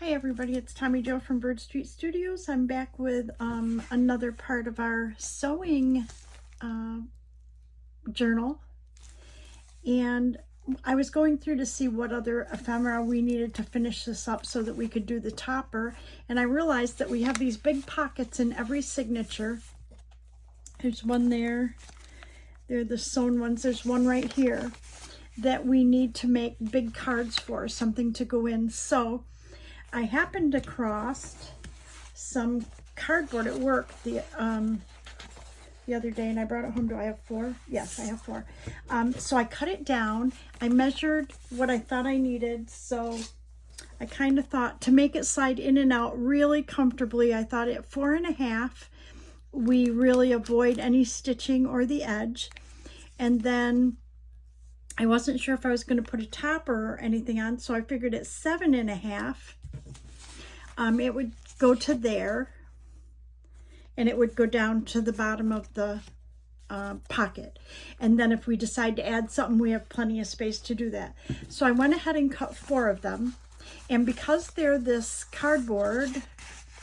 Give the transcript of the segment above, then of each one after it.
Hi everybody, it's Tommy Jo from Bird Street Studios. I'm back with another part of our sewing journal, and I was going through to see what other ephemera we needed to finish this up so that we could do the topper, and I realized that we have these big pockets in every signature. There's one there, they're the sewn ones, there's one right here that we need to make big cards for, something to go in. So I happened across some cardboard at work the other day, and I brought it home. Do I have 4? Yes, I have 4. So I cut it down. I measured what I thought I needed. So I kind of thought to make it slide in and out really comfortably, I thought at 4.5, we really avoid any stitching or the edge. And then I wasn't sure if I was going to put a topper or anything on, so I figured at 7.5. It would go to there, and it would go down to the bottom of the pocket. And then if we decide to add something, we have plenty of space to do that. So I went ahead and cut 4 of them. And because they're this cardboard,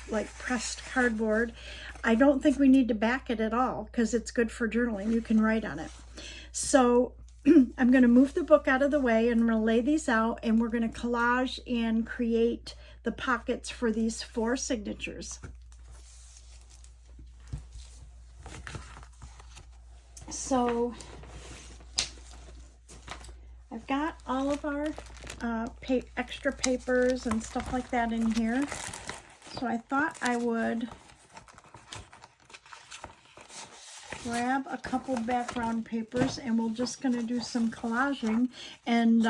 like pressed cardboard, I don't think we need to back it at all because it's good for journaling. You can write on it. So I'm going to move the book out of the way, and I'm going to lay these out, and we're going to collage and create the pockets for these 4 signatures. So I've got all of our extra papers and stuff like that in here. So I thought I would grab a couple background papers, and we're just going to do some collaging. And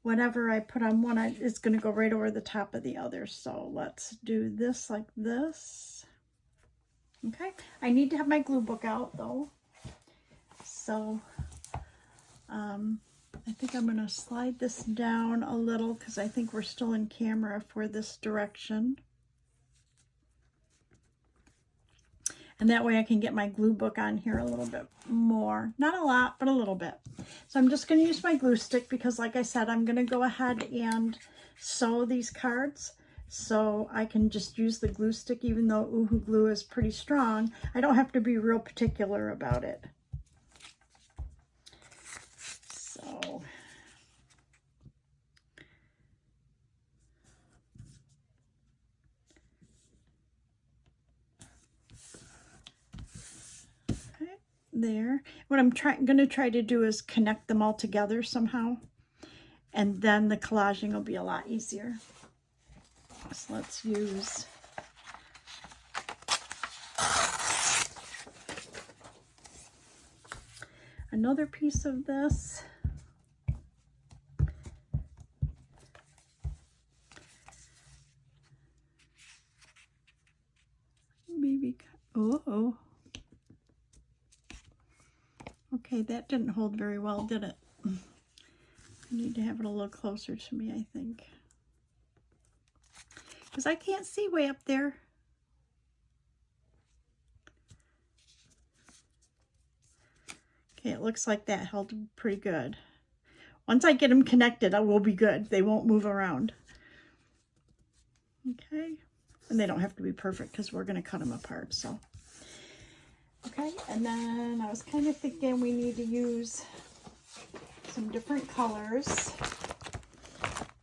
whatever I put on one is going to go right over the top of the other. So let's do this like this. Okay, I need to have my glue book out though. So I think I'm going to slide this down a little because I think we're still in camera for this direction. And that way I can get my glue book on here a little bit more. Not a lot, but a little bit. So I'm just going to use my glue stick because, like I said, I'm going to go ahead and sew these cards. So I can just use the glue stick, even though Oohoo glue is pretty strong. I don't have to be real particular about it. So there. What I'm going to try to do is connect them all together somehow, and then the collaging will be a lot easier. So let's use another piece of this. Maybe, oh. Okay, that didn't hold very well, did it? I need to have it a little closer to me, I think. Because I can't see way up there. Okay, it looks like that held pretty good. Once I get them connected, I will be good. They won't move around. Okay, and they don't have to be perfect because we're going to cut them apart, so. Okay, and then I was kind of thinking we need to use some different colors.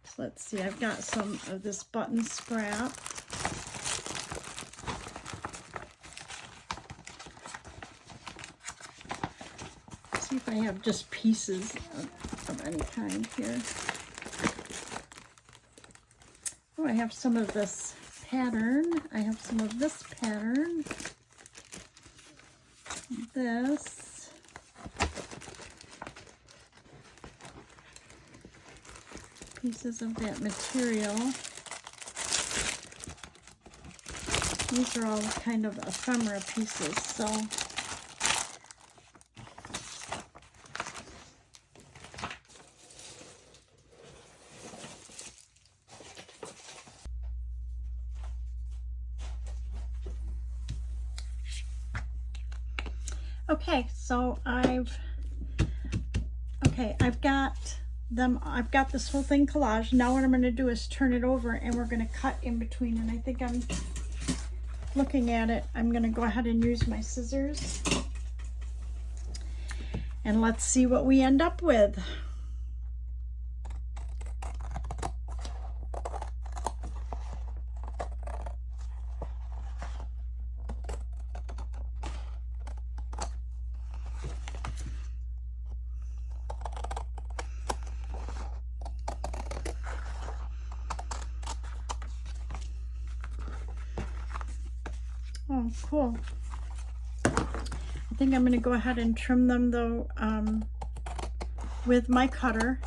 So let's see, I've got some of this button scrap. Let's see if I have just pieces of any kind here. Oh, I have some of this pattern. I have some of this pattern. This. Pieces of that material. These are all kind of ephemera pieces, so Okay, so I've got them, I've got this whole thing collaged. Now what I'm going to do is turn it over and we're going to cut in between. And I think I'm looking at it. I'm going to go ahead and use my scissors. And let's see what we end up with. Oh, cool. I think I'm going to go ahead and trim them though with my cutter,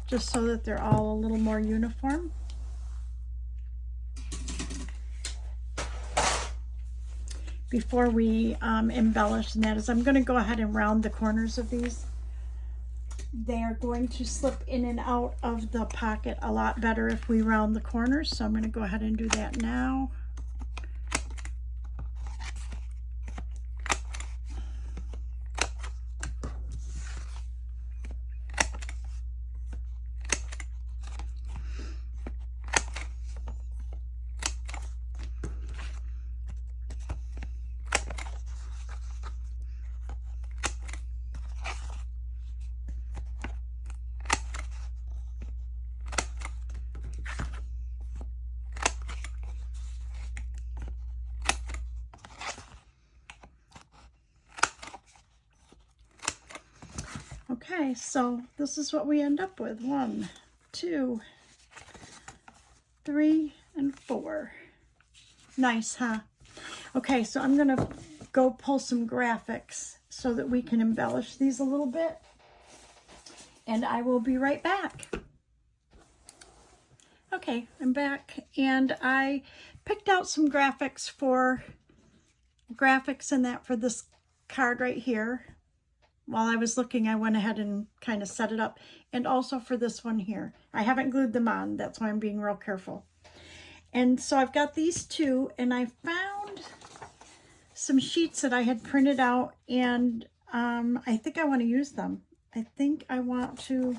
just so that they're all a little more uniform. Before we embellish, and that is, I'm going to go ahead and round the corners of these. They are going to slip in and out of the pocket a lot better if we round the corners, so I'm going to go ahead and do that now. Okay, so this is what we end up with. 1, 2, 3, and 4. Nice, huh? Okay, so I'm gonna go pull some graphics so that we can embellish these a little bit. And I will be right back. Okay, I'm back, and I picked out some graphics and that for this card right here. While I was looking, I went ahead and kind of set it up, and also for this one here. I haven't glued them on, that's why I'm being real careful. And so I've got these two, and I found some sheets that I had printed out, and I think I want to use them. I think I want to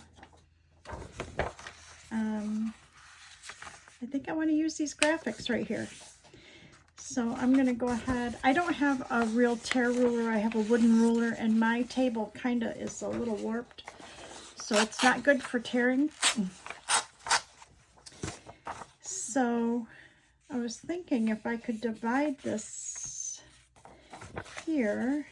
use these graphics right here. So I'm going to go ahead. I don't have a real tear ruler. I have a wooden ruler, and my table kind of is a little warped, so it's not good for tearing. So I was thinking if I could divide this here.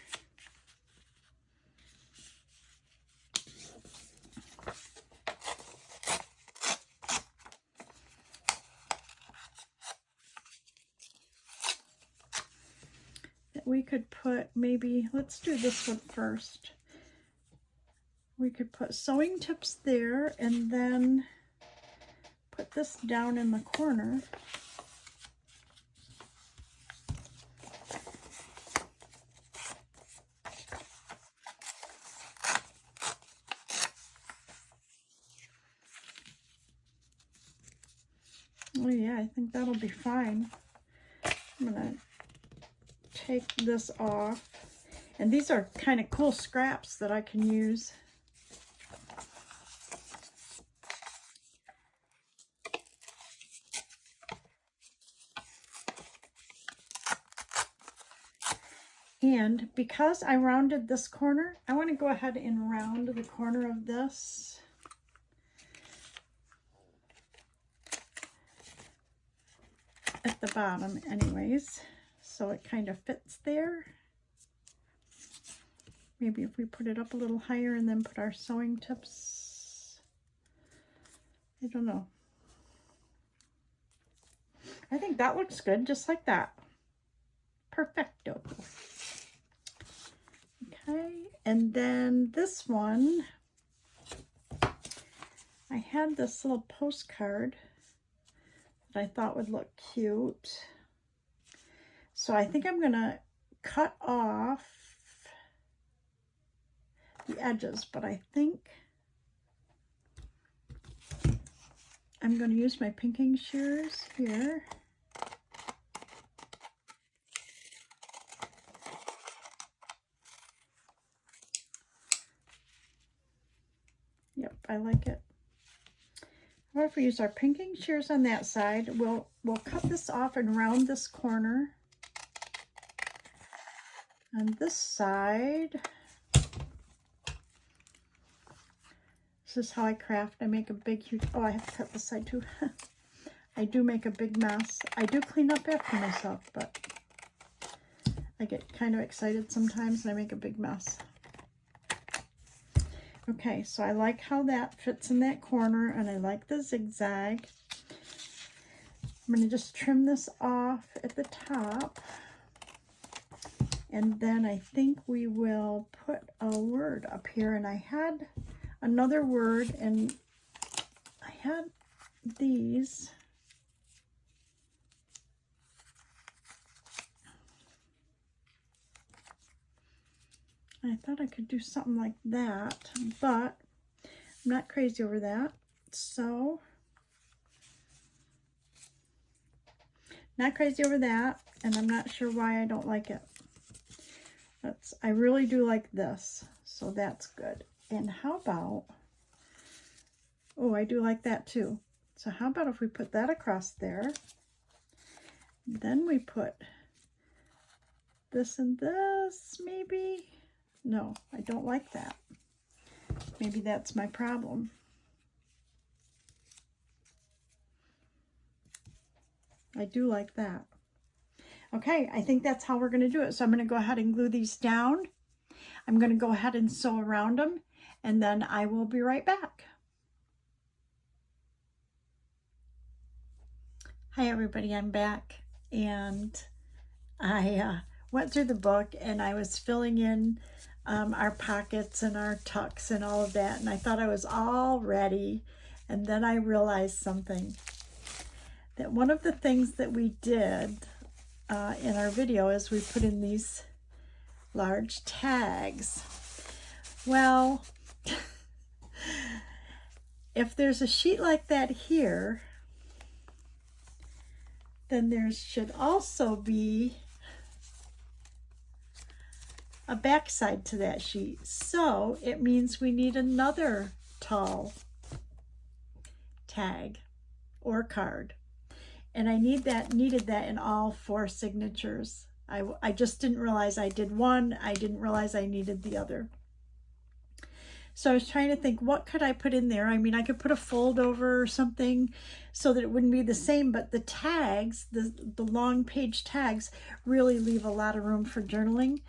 We could put maybe, let's do this one first. We could put sewing tips there and then put this down in the corner. Oh yeah, I think that'll be fine. I'm gonna take this off, and these are kind of cool scraps that I can use. And because I rounded this corner, I want to go ahead and round the corner of this. At the bottom anyways, so it kind of fits there. Maybe if we put it up a little higher and then put our sewing tips. I don't know. I think that looks good, just like that. Perfecto. Okay, and then this one, I had this little postcard that I thought would look cute. So I think I'm gonna cut off the edges, but I think I'm gonna use my pinking shears here. like it. What if we use our pinking shears on that side? We'll cut this off and round this corner. On this side, this is how I craft. I make a big, huge, oh, I have to cut this side too. I do make a big mess. I do clean up after myself, but I get kind of excited sometimes and I make a big mess. Okay, so I like how that fits in that corner and I like the zigzag. I'm going to just trim this off at the top. And then I think we will put a word up here. And I had another word and I had these. I thought I could do something like that, but I'm not crazy over that. So, not crazy over that, and I'm not sure why I don't like it. I really do like this, so that's good. And how about, oh, I do like that too. So how about if we put that across there, then we put this and this, maybe? No, I don't like that. Maybe that's my problem. I do like that. Okay, I think that's how we're going to do it. So I'm going to go ahead and glue these down. I'm going to go ahead and sew around them, and then I will be right back. Hi everybody, I'm back, and I went through the book and I was filling in our pockets and our tucks and all of that, and I thought I was all ready, and then I realized something, that one of the things that we did in our video is we put in these large tags. Well, if there's a sheet like that here, then there should also be a backside to that sheet. So it means we need another tall tag or card. And I needed that in all 4 signatures. I just didn't realize I did one. I didn't realize I needed the other. So I was trying to think, what could I put in there? I mean, I could put a fold over or something so that it wouldn't be the same, but the tags, the long page tags, really leave a lot of room for journaling.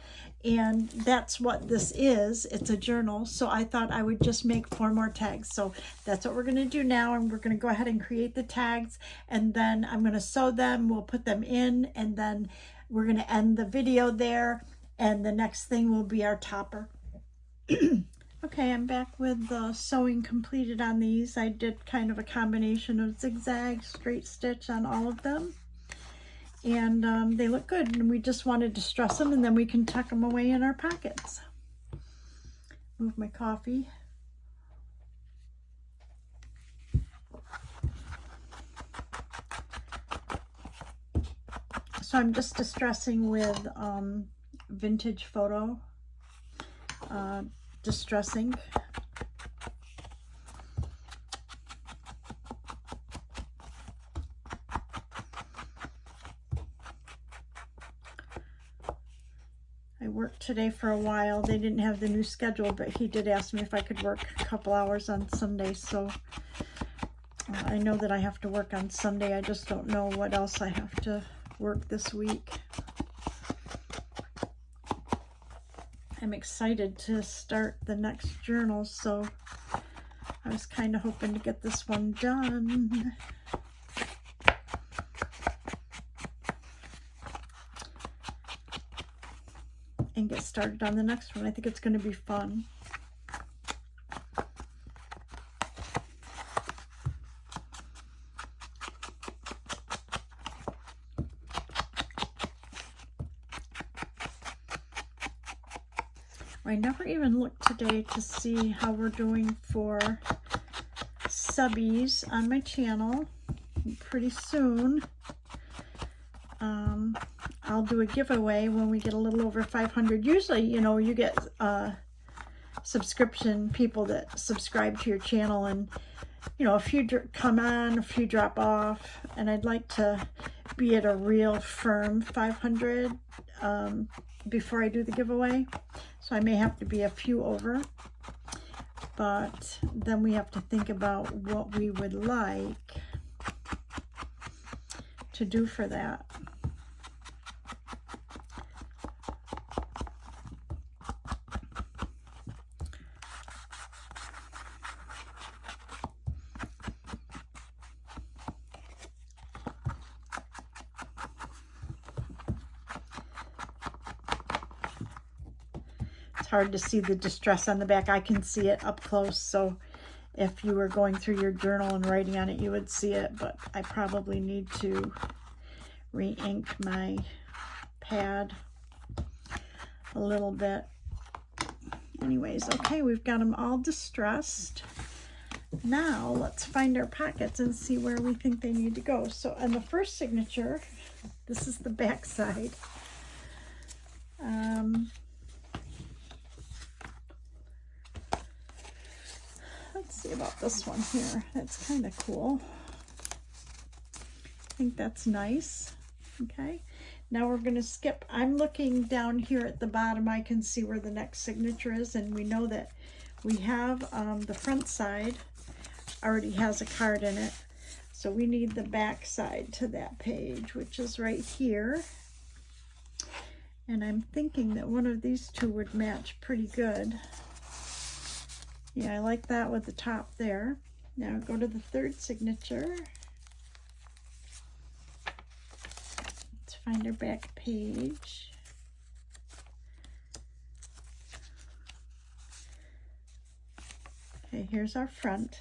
And that's what this is. It's a journal. So I thought I would just make 4 more tags. So that's what we're going to do now. And we're going to go ahead and create the tags. And then I'm going to sew them. We'll put them in. And then we're going to end the video there. And the next thing will be our topper. Okay, I'm back with the sewing completed on these. I did kind of a combination of zigzag, straight stitch on all of them. And they look good, and we just wanted to stress them, and then we can tuck them away in our pockets. Move my coffee. So I'm just distressing with vintage photo distressing. I worked today for a while. They didn't have the new schedule, but he did ask me if I could work a couple hours on Sunday, so I know that I have to work on Sunday. I just don't know what else I have to work this week. I'm excited to start the next journal, so I was kind of hoping to get this one done. And get started on the next one. I think it's going to be fun. I never even looked today to see how we're doing for subbies on my channel. Pretty soon I'll do a giveaway when we get a little over 500. Usually, you know, you get subscription people that subscribe to your channel, and you know, a few come on, a few drop off, and I'd like to be at a real firm 500 before I do the giveaway. So I may have to be a few over, but then we have to think about what we would like to do for that. Hard to see the distress on the back. I can see it up close, so if you were going through your journal and writing on it, you would see it, but I probably need to re-ink my pad a little bit. Anyways, okay, we've got them all distressed. Now let's find our pockets and see where we think they need to go. So on the first signature, this is the back side. Let's see about this one here. That's kind of cool. I think that's nice. Okay, now we're going to skip. I'm looking down here at the bottom. I can see where the next signature is, and we know that we have the front side already has a card in it. So we need the back side to that page, which is right here. And I'm thinking that one of these two would match pretty good. Yeah, I like that with the top there. Now go to the third signature. Let's find our back page. Okay, here's our front.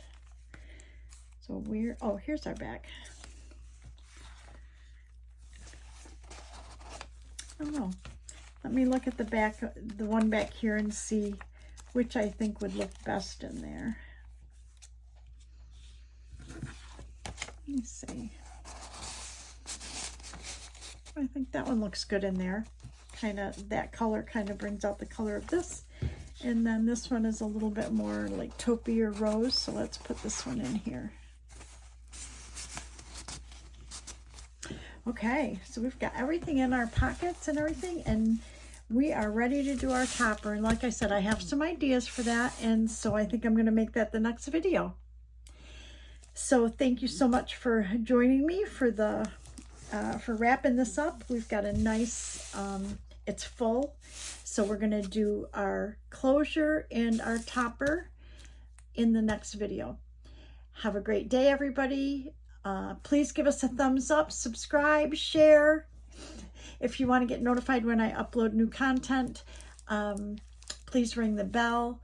So we're, oh, here's our back. I don't know. Let me look at the back, the one back here, and see which I think would look best in there. Let me see. I think that one looks good in there. Kind of, that color kind of brings out the color of this. And then this one is a little bit more like taupey or rose, so let's put this one in here. Okay, so we've got everything in our pockets and everything, and we are ready to do our topper. And like I said, I have some ideas for that, and so I think I'm going to make that the next video. So thank you so much for joining me for the for wrapping this up. We've got a nice, it's full, so we're going to do our closure and our topper in the next video. Have a great day, everybody. Please give us a thumbs up, subscribe, share. If you want to get notified when I upload new content, please ring the bell.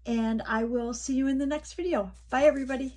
And I will see you in the next video. Bye, everybody.